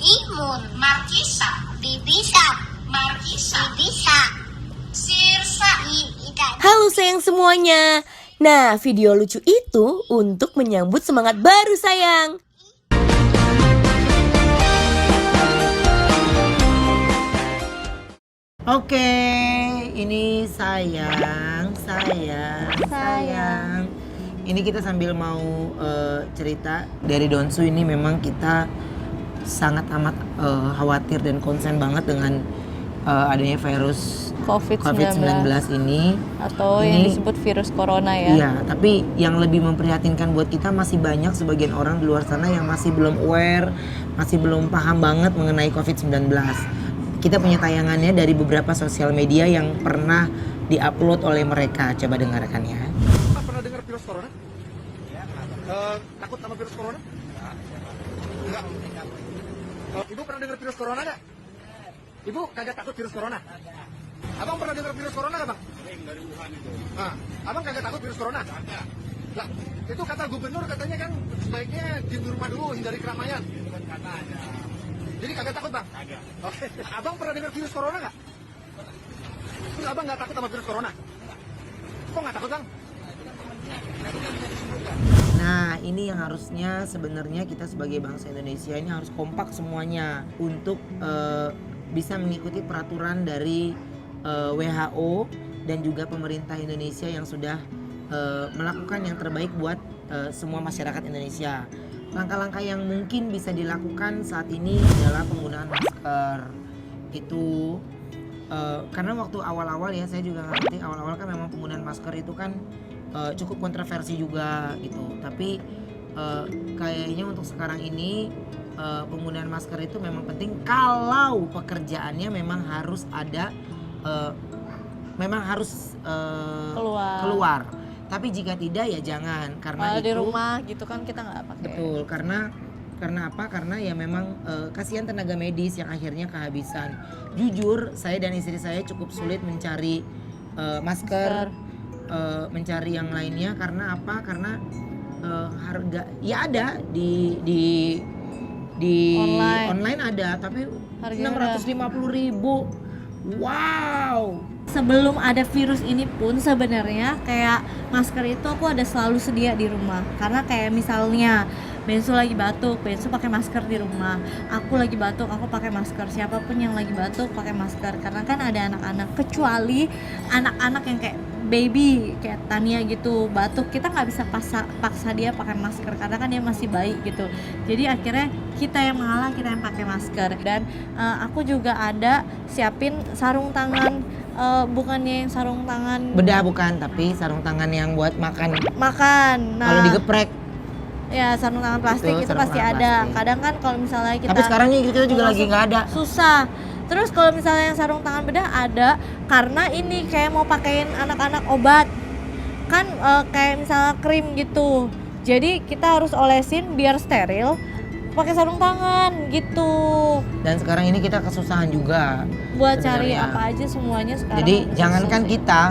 Imun, Markisa, Bibisa, Markisa, Bibisa, Sirsa, Halo sayang semuanya. Nah, video lucu itu untuk menyambut semangat baru sayang. Oke, ini sayang. Ini kita sambil mau cerita dari Donsu. Ini memang kita sangat amat khawatir dan konsen banget dengan adanya virus COVID-19 ini. Atau yang disebut virus corona ya. Iya, tapi yang lebih memprihatinkan buat kita masih banyak sebagian orang di luar sana yang masih belum aware, masih belum paham banget mengenai COVID-19. Kita punya tayangannya dari beberapa sosial media yang pernah diupload oleh mereka. Coba dengarkan ya. Pernah dengar virus corona? Ya, takut sama virus corona? Enggak. Ibu pernah dengar virus corona nggak? Ibu kagak takut virus corona? Abang pernah dengar virus corona nggak, Bang? Dari Wuhan itu. Nah, abang kagak takut virus corona? Kagak. Lah, itu kata gubernur katanya kan sebaiknya di rumah dulu, hindari keramaian. Itu kan kata aja. Jadi kagak takut, Bang? Kagak. Oke. Abang pernah dengar virus corona nggak? Terus abang nggak takut sama virus corona? Kok nggak takut, Bang? Nah, ini yang harusnya sebenarnya kita sebagai bangsa Indonesia ini harus kompak semuanya untuk bisa mengikuti peraturan dari WHO dan juga pemerintah Indonesia yang sudah melakukan yang terbaik buat semua masyarakat Indonesia. Langkah-langkah yang mungkin bisa dilakukan saat ini adalah penggunaan masker. Itu karena waktu awal-awal ya, saya juga ngerti awal-awal kan memang penggunaan masker itu kan cukup kontroversi juga gitu. Tapi kayaknya untuk sekarang ini penggunaan masker itu memang penting kalau pekerjaannya memang harus ada, memang harus keluar. Tapi jika tidak ya jangan, karena itu di rumah gitu kan kita nggak pakai. Betul, karena apa? Karena ya memang kasihan tenaga medis yang akhirnya kehabisan. Jujur, saya dan istri saya cukup sulit mencari masker. Mencari yang lainnya karena apa? Karena harga ya ada di online ada, tapi 650.000. Wow. Sebelum ada virus ini pun sebenarnya kayak masker itu aku ada selalu sedia di rumah. Karena kayak misalnya Bensu lagi batuk, Bensu pakai masker di rumah. Aku lagi batuk, aku pakai masker. Siapapun yang lagi batuk pakai masker. Karena kan ada anak-anak, kecuali anak-anak yang kayak baby kayak Tania gitu batuk, kita nggak bisa paksa dia pakai masker karena kan dia masih bayi gitu. Jadi akhirnya kita yang mengalah, kita yang pakai masker. Dan aku juga ada siapin sarung tangan, bukannya yang sarung tangan bedah, bukan, tapi sarung tangan yang buat makan. Nah, kalau digeprek ya sarung tangan plastik itu pasti ada. Kadang kan kalau misalnya kita, tapi sekarang ini kita juga lagi nggak ada, susah. Terus kalau misalnya yang sarung tangan bedah ada, karena ini kayak mau pakein anak-anak obat kan, kayak misalnya krim gitu. Jadi kita harus olesin biar steril pakai sarung tangan gitu. Dan sekarang ini kita kesusahan juga Buat sebenarnya. cari apa aja semuanya sekarang. Jadi jangankan kita,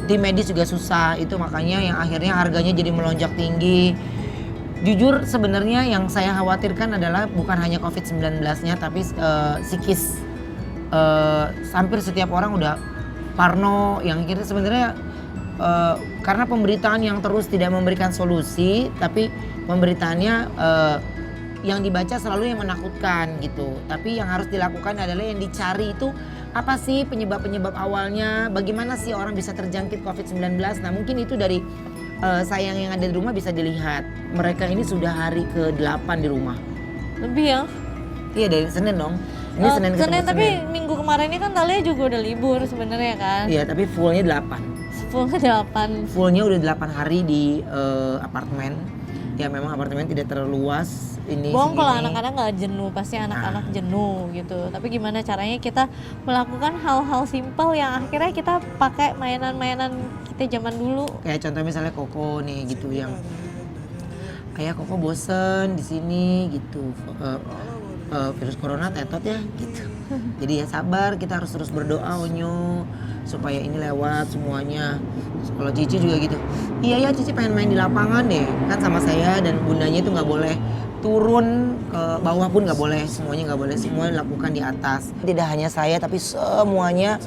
tim medis juga susah. Itu makanya yang akhirnya harganya jadi melonjak tinggi. Jujur sebenarnya yang saya khawatirkan adalah bukan hanya COVID-19-nya, tapi psikis. Hampir setiap orang udah parno, yang kira sebenarnya karena pemberitaan yang terus tidak memberikan solusi, tapi pemberitaannya yang dibaca selalu yang menakutkan gitu. Tapi yang harus dilakukan adalah yang dicari itu apa sih penyebab-penyebab awalnya, bagaimana sih orang bisa terjangkit COVID-19. Nah mungkin itu dari sayang yang ada di rumah bisa dilihat. Mereka ini sudah hari ke-8 di rumah. Lebih ya? Iya, dari Senin dong. Ini Senin ketemu tapi Senin. minggu kemarin ini kan Talia juga udah libur sebenarnya kan. Iya, tapi fullnya 8. Fullnya 8. Fullnya udah 8 hari di apartemen. Ya memang apartemen tidak terlalu luas. Ini Bohong kalau segini. anak-anak nggak jenuh, pasti anak-anak jenuh gitu. Tapi gimana caranya kita melakukan hal-hal simpel yang akhirnya kita pakai mainan-mainan kita zaman dulu. Kayak contoh misalnya Koko nih gitu, yang kayak Koko bosen di sini gitu. Virus corona tetot ya gitu. Jadi ya sabar, kita harus terus berdoa Onyo supaya ini lewat semuanya. Kalau Cici juga gitu. Iya ya, Cici pengen main di lapangan deh. Kan sama saya dan bundanya itu nggak boleh turun ke bawah pun nggak boleh, semuanya nggak boleh, semua lakukan di atas. Tidak hanya saya tapi semuanya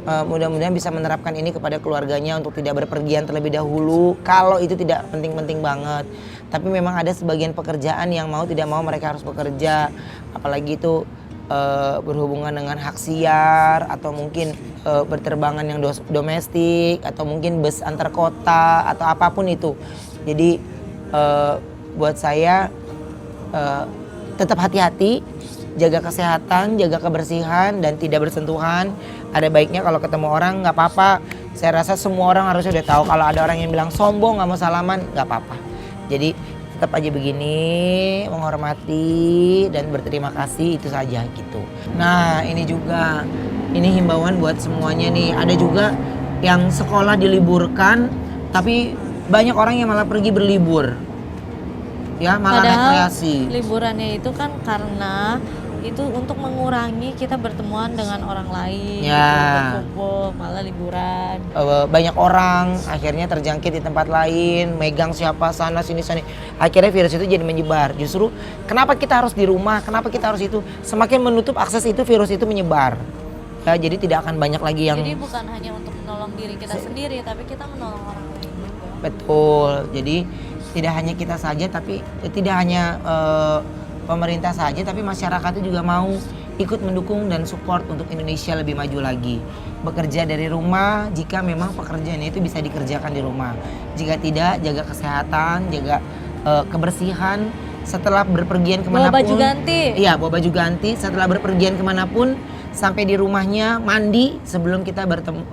mudah-mudahan bisa menerapkan ini kepada keluarganya untuk tidak berpergian terlebih dahulu kalau itu tidak penting-penting banget. Tapi memang ada sebagian pekerjaan yang mau tidak mau mereka harus bekerja, apalagi itu berhubungan dengan hak siar atau mungkin berterbangan yang domestik atau mungkin bus antar kota atau apapun itu. Jadi buat saya tetap hati-hati, jaga kesehatan, jaga kebersihan dan tidak bersentuhan. Ada baiknya kalau ketemu orang nggak apa-apa. Saya rasa semua orang harusnya udah tahu kalau ada orang yang bilang sombong nggak mau salaman, nggak apa-apa. Jadi tetap aja begini, menghormati dan berterima kasih, itu saja gitu. Nah ini juga, ini himbauan buat semuanya nih. Ada juga yang sekolah diliburkan, tapi banyak orang yang malah pergi berlibur. Ya malah rekreasi. Liburannya itu kan karena itu untuk mengurangi kita bertemuan dengan orang lain, Ya. gitu, berkumpul, malah liburan. Banyak orang akhirnya terjangkit di tempat lain, megang siapa sana sini. Akhirnya virus itu jadi menyebar. Justru kenapa kita harus di rumah, kenapa kita harus itu, semakin menutup akses itu virus itu menyebar. Ya, jadi tidak akan banyak lagi yang Jadi bukan hanya untuk menolong diri kita sendiri, tapi kita menolong orang lain juga. betul. Jadi tidak hanya kita saja, tapi tidak hanya pemerintah saja, tapi masyarakat itu juga mau ikut mendukung dan support untuk Indonesia lebih maju lagi. Bekerja dari rumah jika memang pekerjaannya itu bisa dikerjakan di rumah. Jika tidak, jaga kesehatan, jaga kebersihan. Setelah berpergian kemanapun, Bawa baju ganti. Iya, bawa baju ganti. Setelah berpergian kemanapun, sampai di rumahnya mandi sebelum kita bertemu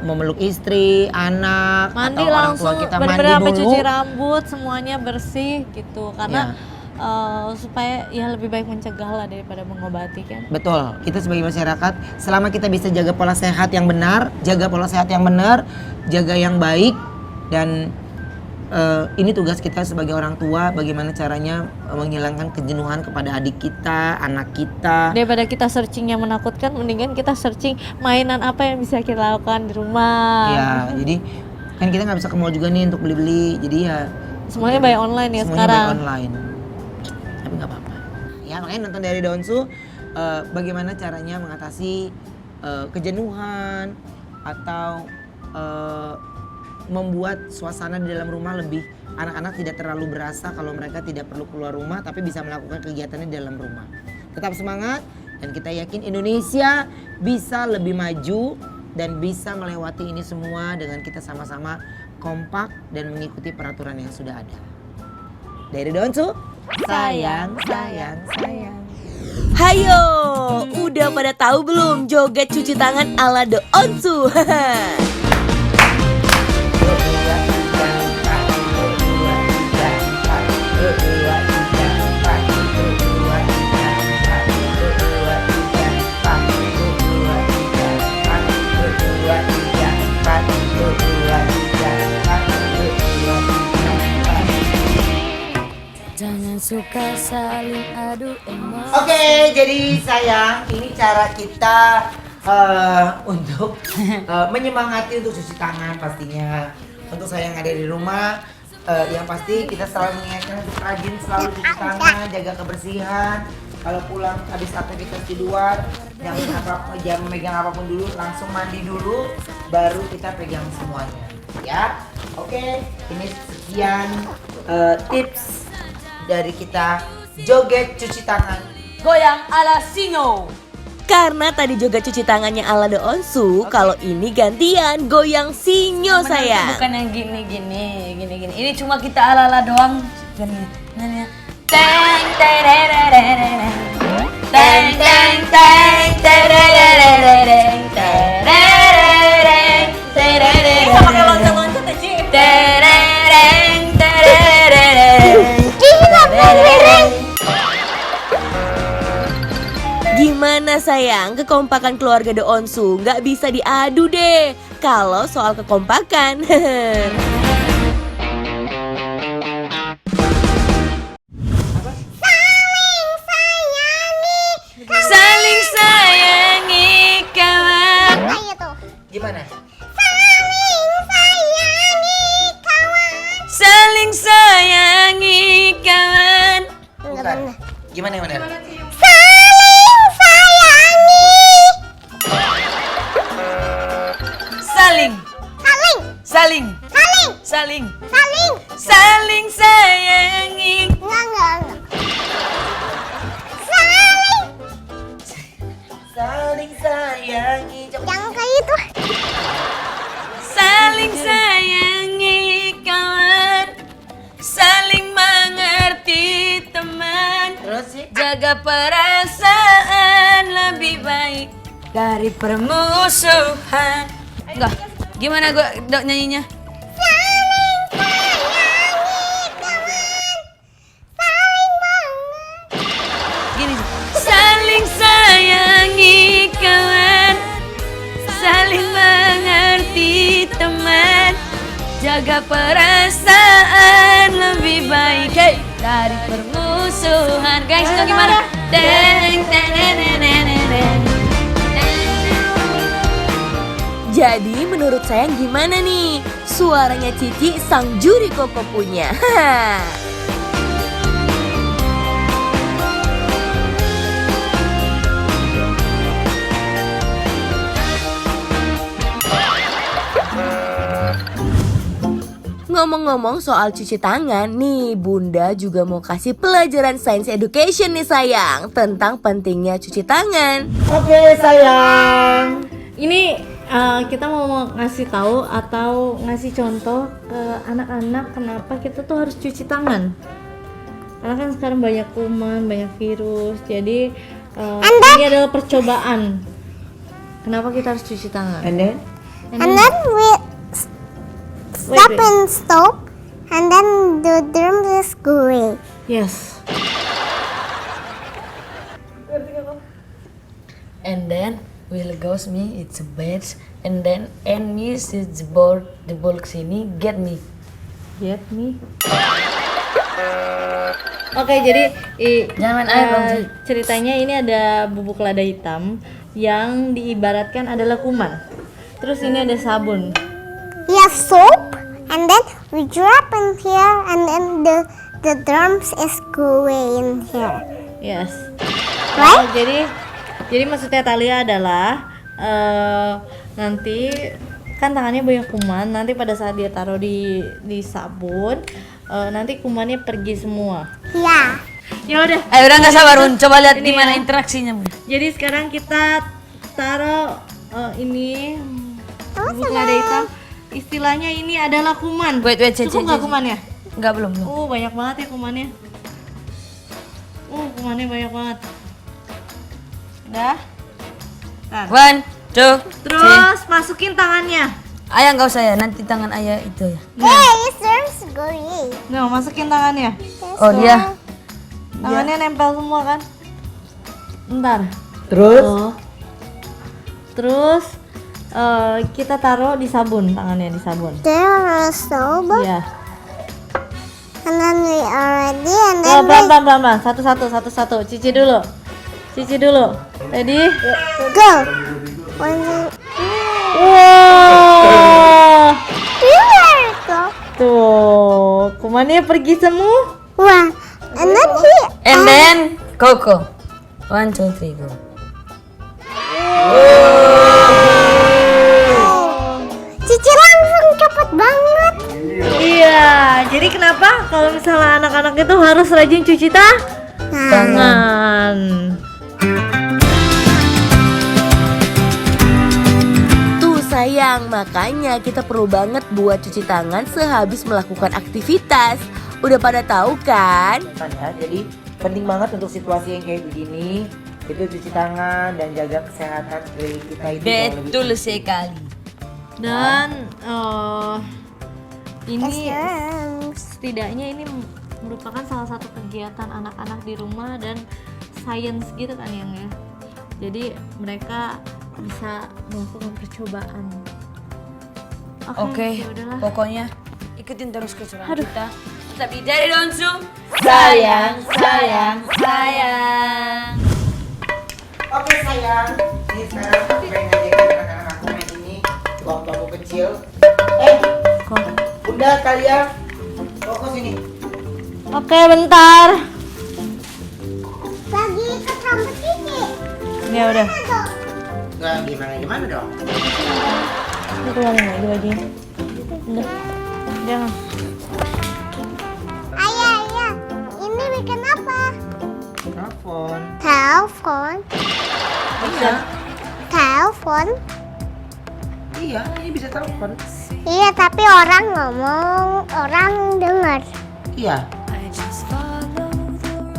memeluk istri, anak, Mandi atau orang langsung, tua kita bener-bener mandi sampai dulu. cuci rambut, semuanya bersih gitu. Karena supaya ya lebih baik mencegah lah daripada mengobati kan. Betul, kita sebagai masyarakat selama kita bisa jaga pola sehat yang benar, jaga yang baik, dan ini tugas kita sebagai orang tua, bagaimana caranya menghilangkan kejenuhan kepada adik kita, anak kita. Daripada kita searching yang menakutkan, mendingan kita searching mainan apa yang bisa kita lakukan di rumah. Ya, jadi kan kita nggak bisa ke mall juga nih untuk beli-beli, jadi ya Semuanya by online ya semuanya sekarang. by online. Tapi nggak apa-apa. Ya makanya nonton dari Daunsu, bagaimana caranya mengatasi kejenuhan atau membuat suasana di dalam rumah lebih, anak-anak tidak terlalu berasa kalau mereka tidak perlu keluar rumah tapi bisa melakukan kegiatannya di dalam rumah. Tetap semangat dan kita yakin Indonesia bisa lebih maju dan bisa melewati ini semua dengan kita sama-sama kompak dan mengikuti peraturan yang sudah ada. Dari Daunsu, sayang. Hayo, udah pada tahu belum joget cuci tangan ala The Onsu? Jangan suka saling adu emosi. Oke, jadi sayang, ini cara kita untuk menyemangati untuk cuci tangan pastinya. Untuk saya yang ada di rumah, yang pasti kita selalu mengingatkan untuk rajin selalu cuci tangan, jaga kebersihan. Kalau pulang habis aktivitas di luar, jangan memegang apapun dulu, langsung mandi dulu, baru kita pegang semuanya. Ya, oke. Ini sekian tips dari kita joget cuci tangan. Goyang ala singo. Karena tadi joget cuci tangannya ala The Onsu, kalau ini gantian goyang sinyo saya. Bukan yang gini. Ini cuma kita ala-ala doang. Gini. Teng terererereng. Teng teng teng terererereng. Tererereng. Tererereng. Sama kayak loncat-loncat ya, Ci. Terereng. Tererereng. Gimana sayang, kekompakan keluarga The Onsu nggak bisa diadu deh kalau soal kekompakan. Saling sayangi kawan. Ayo tuh. Gimana? Saling sayangi kawan. Gimana? Saling. Saling. Saling sayangi. Enggak. Saling sayangi. Jangan kayak itu. Saling sayangi kawan. Saling mengerti teman. Terus sih? Jaga perasaan lebih baik dari permusuhan. Enggak. Gimana gua nyanyinya? Gini. Saling sayangi kawan. Saling mengerti teman. Jaga perasaan lebih baik dari permusuhan. Guys, itu gimana? Deng, deng, deng, deng, deng, deng. Jadi menurut sayang gimana nih? Suaranya Cici sang juri koko punya. Ngomong-ngomong soal cuci tangan, nih Bunda juga mau kasih pelajaran science education nih sayang, tentang pentingnya cuci tangan. Oke sayang. Ini kita mau ngasih tahu atau ngasih contoh ke anak-anak kenapa kita tuh harus cuci tangan. Karena kan sekarang banyak kuman, banyak virus. Jadi ini adalah percobaan. Kenapa kita harus cuci tangan? And then? And then we stop and stop, and then the drum is going. Yes. And then will goes me it's a bed, and then and me sits the ball sini get me. Get me. Oke, jadi Jangan main air dong, Ci. ceritanya ini ada bubuk lada hitam yang diibaratkan adalah kuman. Terus ini ada sabun. Yeah, soap, and then we drop in here, and then the drums is going in here. Yes. Right? Jadi maksudnya Talia adalah nanti kan tangannya banyak kuman, nanti pada saat dia taruh di sabun, nanti kumannya pergi semua. Yeah. Ya udah. Udah nggak sabar Bun, coba lihat Ini gimana ya. interaksinya Bun. Jadi sekarang kita taruh ini bubuk lada hitam. Istilahnya ini adalah kuman. Wait, Cici. Cukup nggak kumannya? Nggak belum. Banyak banget ya kumannya. Kumannya banyak banget. Udah. Ntar. 1, 2, Terus masukin tangannya. Ayah nggak usah ya, nanti tangan ayah itu ya. Hey, this drums going. Nah, masukin tangannya. Oh dia. Tangannya nempel semua kan? Ntar. Terus? Terus kita taruh di sabun, tangannya di sabun. There is soap, Iya. and then we already, and then Pelan-pelan. Satu-satu. Cici dulu. Ready? go. One, Wow. here go. Tuh, kumannya pergi semua. Wow. And then here. And then Coco. 1, 2, 3 go. Cici langsung cepet banget. Iya, jadi kenapa kalau misalnya anak-anak itu harus rajin cuci tangan? Tuh sayang, makanya kita perlu banget buat cuci tangan sehabis melakukan aktivitas. Udah pada tahu kan? Kan ya, jadi penting banget untuk situasi yang kayak begini itu cuci tangan dan jaga kesehatan sekeliling kita itu jauh lebih Betul sekali. Dan ini Drums. setidaknya ini merupakan salah satu kegiatan anak-anak di rumah dan science gitu kan yang ya. Jadi mereka bisa melakukan percobaan. Oke, ya udahlah. pokoknya ikutin terus keseruan kita. Tapi dari Donsu, sayang. Oke sayang, ini sekarang aku pengen ngajakin anak-anak aku main ini waktu aku kecil. Bunda kalian, kok sini. Oke, bentar. rambut Kiki. Ya udah, Nggak gimana dong? ini keluarin lagi bajunya. Udah, jangan. Ayah, ini bikin apa? Telepon. Telepon. Iya. Telepon. Iya, ini bisa telepon. Iya, tapi orang ngomong, orang dengar. Iya.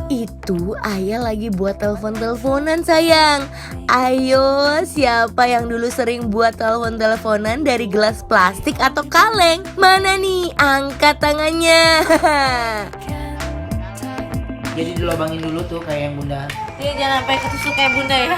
Itu ayah lagi buat telepon-teleponan sayang. Ayo, siapa yang dulu sering buat telepon-teleponan dari gelas plastik atau kaleng? Mana nih? Angkat tangannya. Jadi dilobangin dulu tuh kayak yang bunda. Iya, jangan sampai ketusuk kayak bunda ya.